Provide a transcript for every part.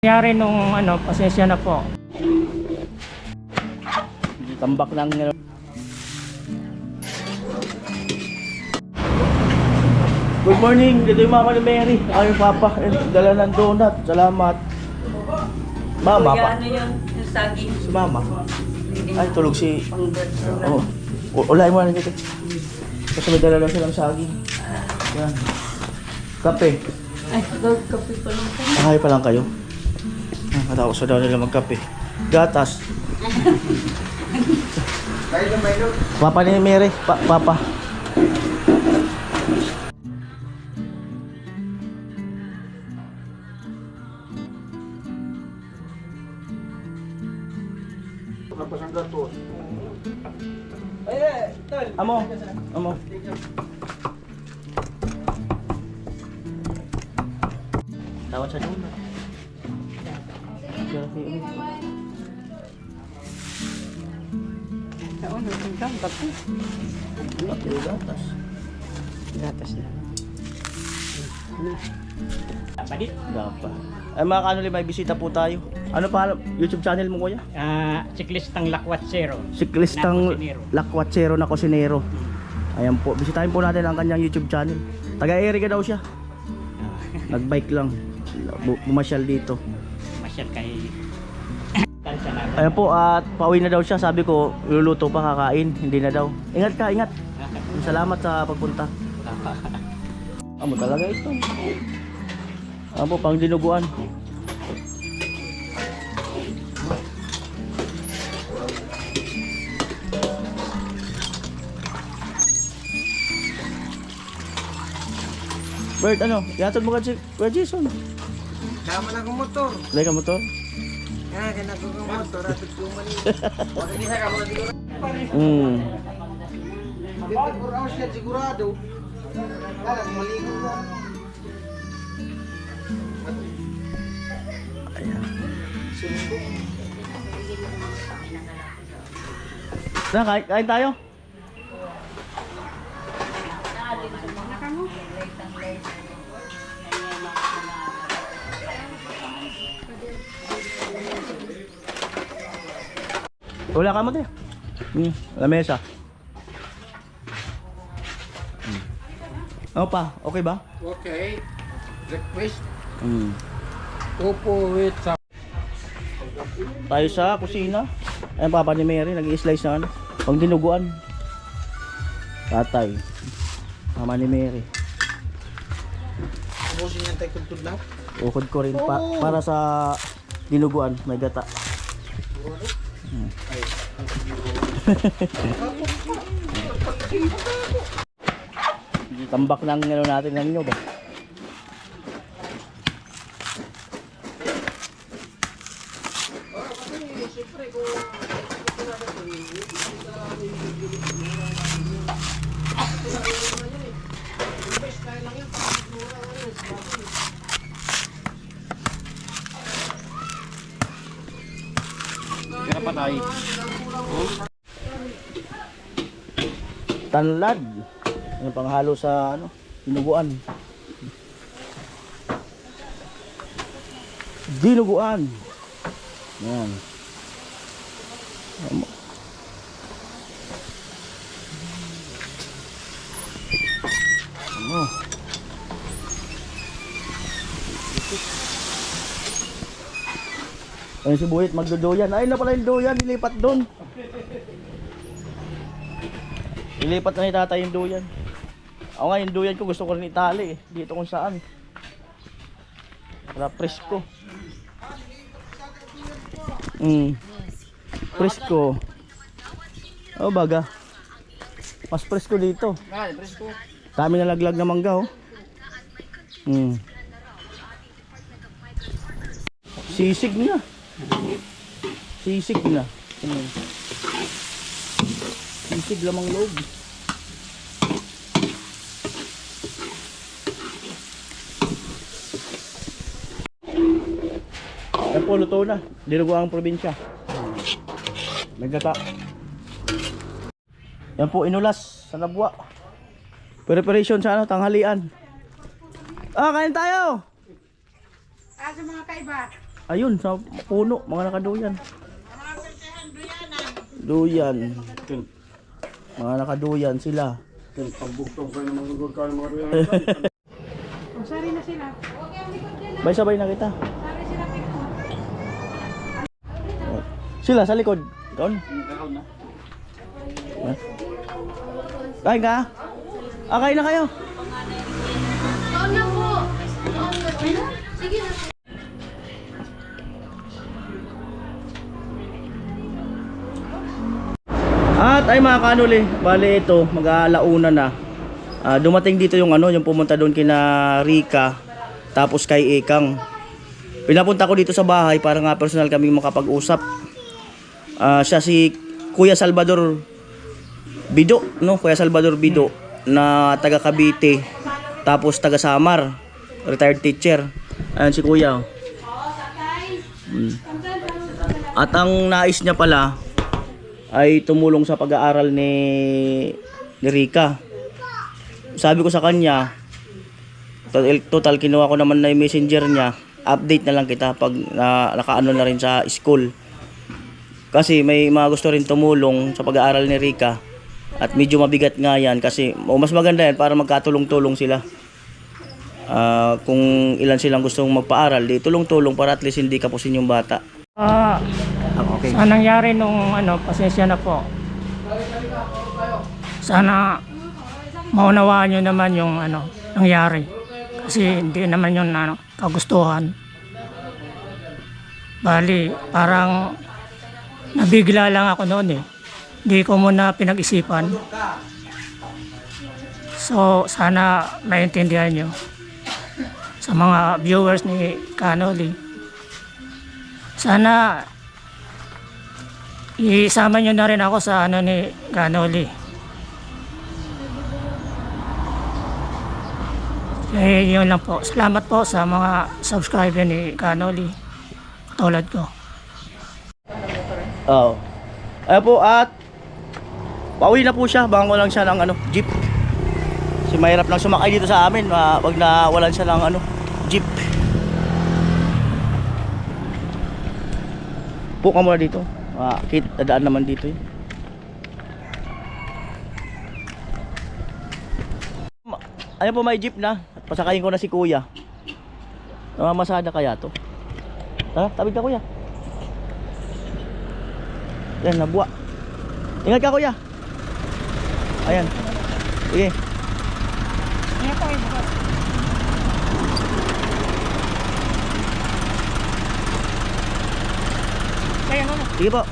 Nangyari nung pasensya na po. Tambak ng Good morning, dito yung mama ni Mary. Ako yung papa, dala ng donut. Salamat. Mama pa. Ano yun? Yung saging. Si mama. Ay, tulog si... Oh. Ulay mo na dito. Kasi may dala lang silang saging. Yan. Kape. Ay, kape pa lang kayo. Ahay pa lang kayo. Katapos na daw nila magkape. Gatas. Papa ni Mary. Papa. Amo. Tawad sa dulo. Taon, hanggang kape. Gatas. Gatas na. Badit. Dapat. Ay mga kanuli, may bisita po tayo. Ano pa YouTube channel mo kuya? Siklistang Lakwatsero. Siklistang Na kusinero. Lakwatsero na Kusinero. Ayan po, bisitahin po natin ang kanyang YouTube channel. Taga-Erica daw siya. Nagbike lang. Bumasyal dito. Masyal kay Tansa na. Ayan po, at pauwi na daw siya. Sabi ko, luluto pa, kakain. Hindi na daw. Ingat ka, ingat. Salamat sa pagpunta. Amo talaga ito. Amo pang dinuguan. Bert, ano? Yatod mo ka si Kuya Jason. Sama na kong motor. Lay ka motor? Yan, kaya kong motor. Rapid ko mali. Wala niya ka mo siguro. Dito por hours yan sigurado. Kala kung maligo ka. Ayan. Na, kain tayo. Wala ka mo tayo. Lamesa. Ano pa? Okay ba? Okay. Request. Upo with sa... Tayo sa kusina. Ayan, papa ni Mary, nag-i-slice na ano. Pang dinuguan. Tatay. Mama ni Mary. Ubusin yan tayo kuntod na. Ukod ko rin para sa dinuguan. May gata. Tambak ng ano natin ng nyo ba? Kaya patay. Tanlad. Yung panghalo sa ano, dinuguan. Dinuguan. Yan. Ano? Ayun si Buhit magdodoyan. Ayun na pala yung doyan, nilipat doon. Ilipat na ni tatay yung duyan. Ako nga yung duyan ko gusto ko rin itali eh. Dito kung saan. Para presko. Presko. Oh baga. Mas presko dito. Dami na laglag na mangga oh. Sisig na. Sisig na. Sisig lamang loob. Yan po, luto na. Dinuguan ang probinsya. May gata. Yan po, inulas sa Nabwa. Preparation sa ano, tanghalian. Ah, kain tayo! Sa mga kaiba. Ayun, sa puno, mga nakaduyan. Duyan. Mga nakaduyan sila. Sari na sila. Sabay na kita. Sila sa likod. Doon. Kain ka? Kain na kayo. Ano po? Sige na. At ay mga kanuli, bali ito, mag-aalauna na. Dumating dito yung yung pumunta doon kina Rika, tapos kay Ekang. Pinapunta ko dito sa bahay para nga personal kaming makapag-usap. Siya si Kuya Salvador Bido, no? Kuya Salvador Bido na taga Cavite, tapos taga Samar, retired teacher. Ayan si Kuya. At ang nais niya pala ay tumulong sa pag-aaral ni Rika. Sabi ko sa kanya, total kinuha ko naman na yung messenger niya, update na lang kita pag nakaano na rin sa school. Kasi may mga gusto rin tumulong sa pag-aaral ni Rika at medyo mabigat nga yan kasi mas maganda yan para magkatulong-tulong sila. Kung ilan silang gustong magpaaral, di tulong-tulong para at least hindi kapusin yung bata. Okay. Sa nangyari nung pasensya na po. Sana maunawaan nyo naman yung nangyari. Kasi hindi naman yun kagustuhan. Bali, parang nabigla lang ako noon eh. Hindi ko muna pinag-isipan. So, sana maintindihan nyo. Sa mga viewers ni Kanoli, sana isama nyo na rin ako sa ni Kanoli. Yun lang po. Salamat po sa mga subscriber ni Kanoli. Katulad ko. Oo. Ayan po at pauwi na po siya. Bango lang siya ng jeep. Kasi mahirap lang sumakay dito sa amin. Wag na walan siya ng jeep. Po ka muna dito. Dadaan naman dito eh. Ayan po, may jeep na. At pasakayin ko na si Kuya. Namamasada kaya to? Tara, tabig ka Kuya. Yan, nabuwa. Ingat ka Kuya. Ayan. Sige. Ingat ko kayo. Kaya ano? Sige po.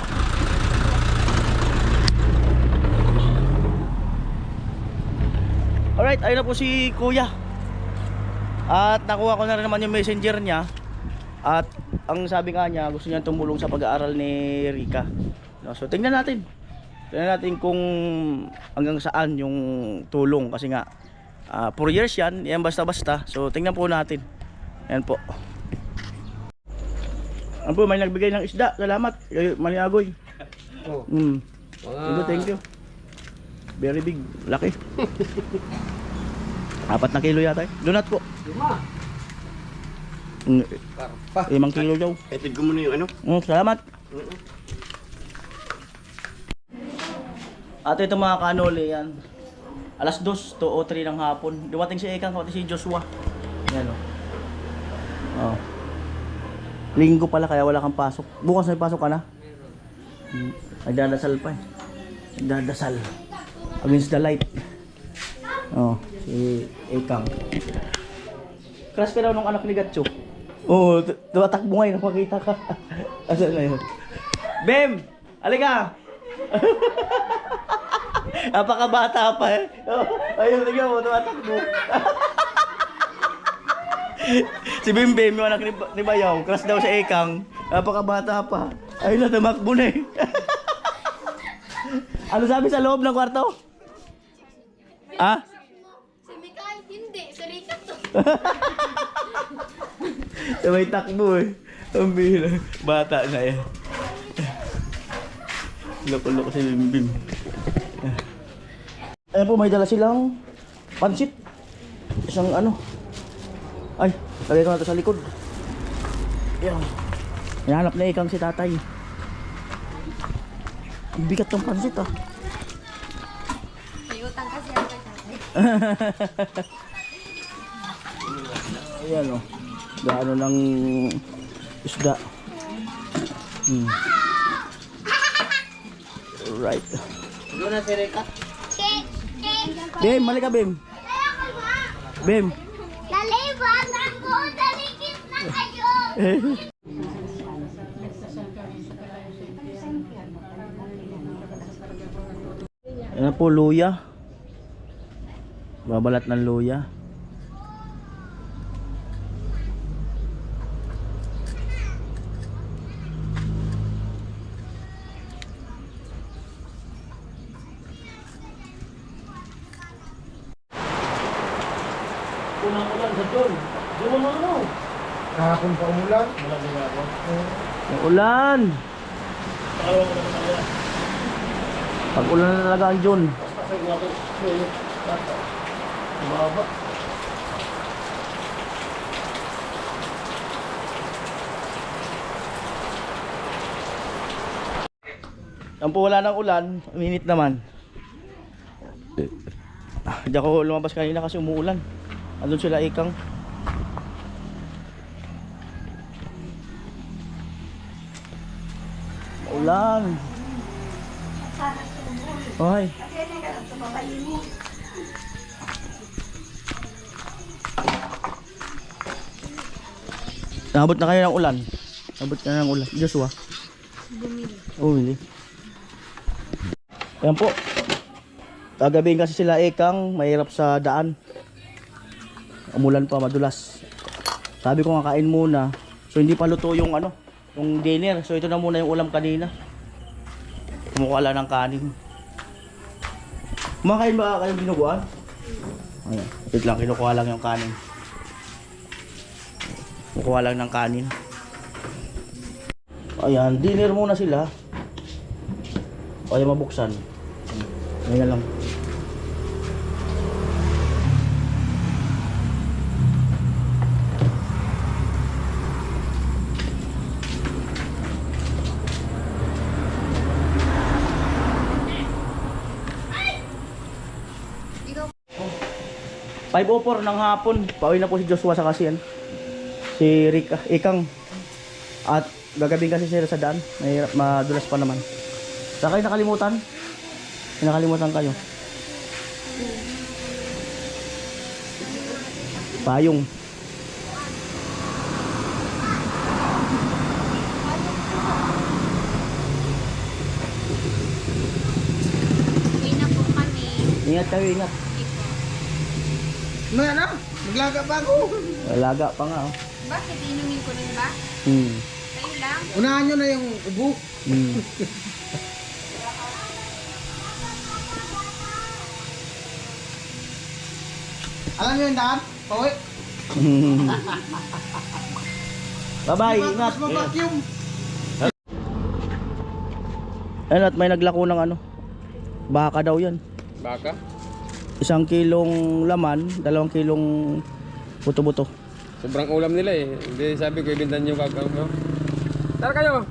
Alright, ayun na po si Kuya. At nakuha ko na rin naman yung messenger niya. At ang sabi nga niya, gusto niya tumulong sa pag-aaral ni Rika. So tingnan natin. Tingnan natin kung hanggang saan yung tulong. Kasi nga 4 years yan basta-basta. So tingnan po natin. Ayan po. Ano po, may nagbigay ng isda. Salamat. Maniagoy. Oh. Thank you. Very big. Laki. 4 na kilo yata eh. Donut po. 5 kilo daw. Etid ko muna yung Salamat. At ito mga kanoli yan. Alas 2 to o 3 ng hapon. Dumating si Ekang, dumating si Joshua. Yan o. Oh. Linggo pala kaya wala kang pasok. Bukas may pasok ka na? Nagdadasal pa eh. Nagdadasal. Against the light. Oh, si Ekang. Crush ka daw nung anak ni Gatcho. Oo, tumatakbo ngayon nung makita ka. Asan na yun? Bem! Halika! Napakabata pa eh. Oh, ayun, tignan mo, tumatakbo. Si Bim Bim, yung anak ni Bayaw, crush daw sa Ekang. Napakabata pa. Ayun na, tumakbo na eh. Ano sabi sa loob ng kwarto? Ah? Si Mikael, hindi. Si Rika to. May takbo eh. Ang bihira. Bata na yan. Loko-loko si Bim Bim. Ayan po, may dala silang pansit. Isang Ay, lagay ko na ito sa likod. Yan. Hinahanap na ikang si tatay. Ang bigat ng pansit ah. May utang kasi ako kay tatay. Ayan o. Gaano ng isda. Alright. Doon na si Rika. Bim, mali ka Bim. Bim. Lalibang ako! Dalikit na kayo! Ayan po, luya. Babalat ng luya. Ulang-ulan sa John. John mo ano? Kahapon pa umulan. Ang ulan. Pag ulan na talaga ang John. Ang po wala ng ulan, minit naman. Hindi ako lumabas kanina kasi umuulan. Andun sila ikang. Ulan. Hoy. Nabot na kayo ng ulan. Nabot na ng ulan. Joshua. Bumili. Ayan po. Kagabihin kasi sila ikang mahirap sa daan. Umulan pa, madulas. Sabi ko nga kain muna. So hindi pa luto yung ano, yung dinner. So ito na muna yung ulam kanina. Kumukuha lang ng kanin. Kumakain ba kayong binuguan? Ayan, wait lang, kinukuha lang yung kanin. Kukuha lang ng kanin. Ayan, dinner muna sila. Kaya mabuksan. Ayan lang. Ikaw 5:04 ng hapon. Pauwi na po si Joshua sa kasiyan. Si Rika, ikang. At gagabing kasi sila sa daan. Mahirap, madulas pa naman. Saan kayo nakalimutan? Nakalimutan kayo. Payong. Uwi na po kami. Ingat kayo, ingat. Ano na? Maglaga pa ako. Alaga pa nga oh. Bakit inumin ko rin ba? Kayo lang? Unahan nyo na yung ubo. Alam nyo yung daan? Pauwi. Bye-bye, ingat. Mas mabakyum. Ayun, at may naglako ng ano. Baka daw yan. Baka? 1 kilong laman, 2 kilong buto-buto. Sobrang ulam nila eh. Hindi sabi ko ibintan nyo kagaw mo. Tara kayo!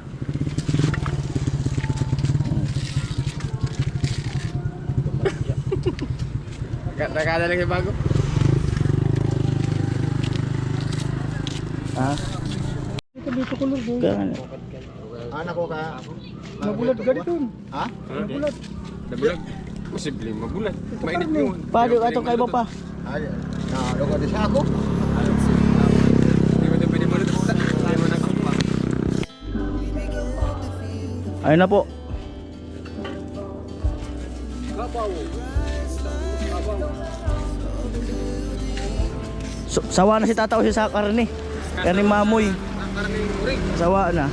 Nakada lang yung bago. Ha? Kaya nga. Anak ko ka. Mabulat ka dito. Ha? Mabulat. Nabulag. Posible mabulat. Mainit yun. Paano atong kayo pa? Ano ka din sa ako? Hindi mo ito pwede malutot. Hindi mo nakakpa. Ayun na po. Sawa na si Tata Usi sa karne. Karne mamoy. Sawa na.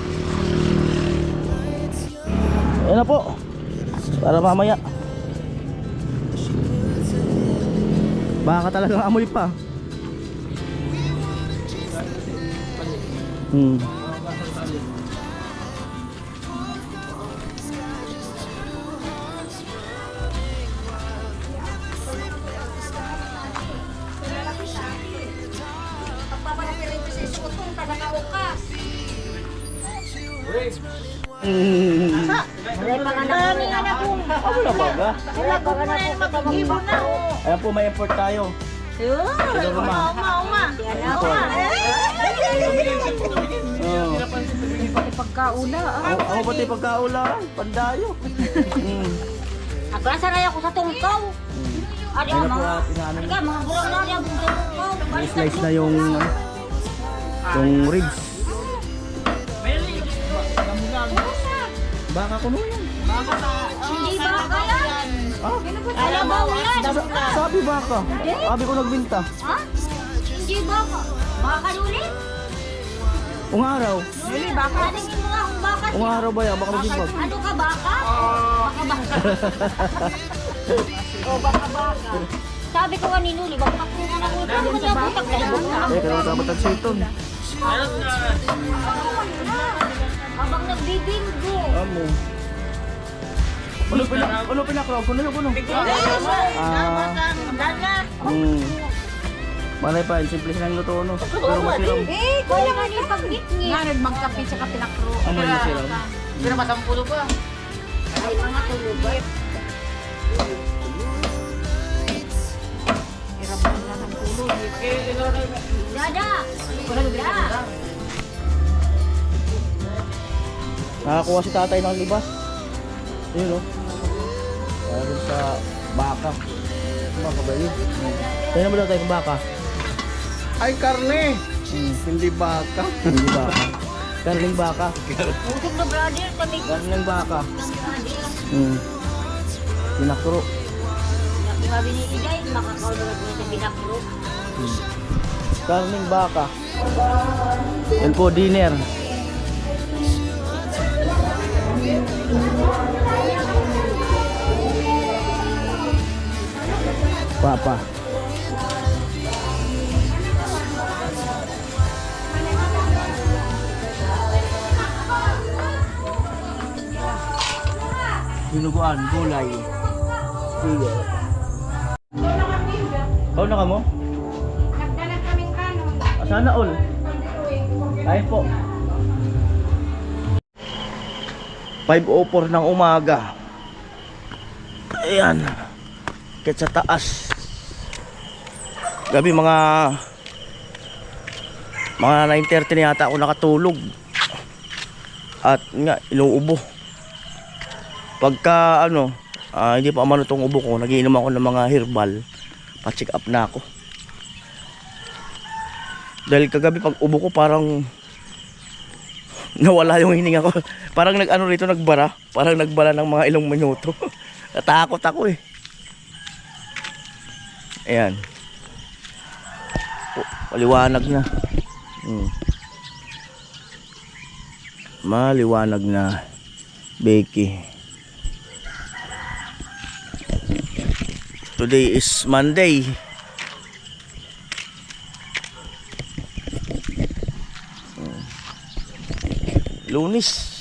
Ayun na po. Para mamaya. Baka talagang amoy pa. Pagpapalakirin ko sa iskutong, talaga ukas. Wala ba ga? Ayan po, may import tayo. Siguro ma. Pagkaula. Ako pati pagkaulaan, pandayo. Ako na sanay ako sa tungkaw. Ari Ayun na po mga at inaano. Ari ka, mga burang na yung tungkaw. Slice na yung ribs. Baka kuno yan. Hindi ba kaya? Ah, Alam ba yan? sabi baka. Sabi ko nagbinta. Ha? Hindi ba ka? Baka ulit? Ung araw. Hindi baka. Tingin mo nga kung baka. Ung araw ba yan? Baka nagbibag. Ano ka baka? Baka baka. O baka baka. Sabi ko kanino, di ba? Baka kung anak mo ito, ano sa butak ka? Eh, kailangan dapat nagsiton. Habang nagbibinggo. Amo. Ano pinakrog? Kuno yung kuno. Malay pa, simple silang luto, no? Pero masiram. Eh, kaya nga ni pagbitngi. Nga, nagmagkapit sa kapilakro. Ano yung masiram? Pero masampulo pa. Ay, mga tulog. Irapon na ng tulog. Dada! Dada! Nakakuha si tatay ng libas. Yun, no? Dahil sa baka. Baka ba yun? Kaya naman daw tayo ng baka. Ay, karne! Hindi baka. Hindi baka. Karning baka. Usog na brother, kami. Karning baka. Pinakro. Sabi ni Iday, makakaulog niya sa binakro. Karning baka. Yan po, dinner. Papa. Dinuguan, gulay. Sige. Oh, na ka mo? Nagdala kaming kanon. Sana all. Ayun po. 5:04 ng umaga. Ayan. Kahit sa taas. Gabi mga 9:30 na yata ako nakatulog. At nga, inuubo. Pagka hindi pa umano tong ubo ko, nagiinom ako ng mga herbal. Pa-check up na ako. Dahil kagabi pag ubo ko parang nawala yung hininga ko. Parang rito nagbara. Parang nagbara ng mga ilang minuto. Natakot ako eh. Ayan. Maliwanag na. Maliwanag na. Becky. Today is Monday. Lunes.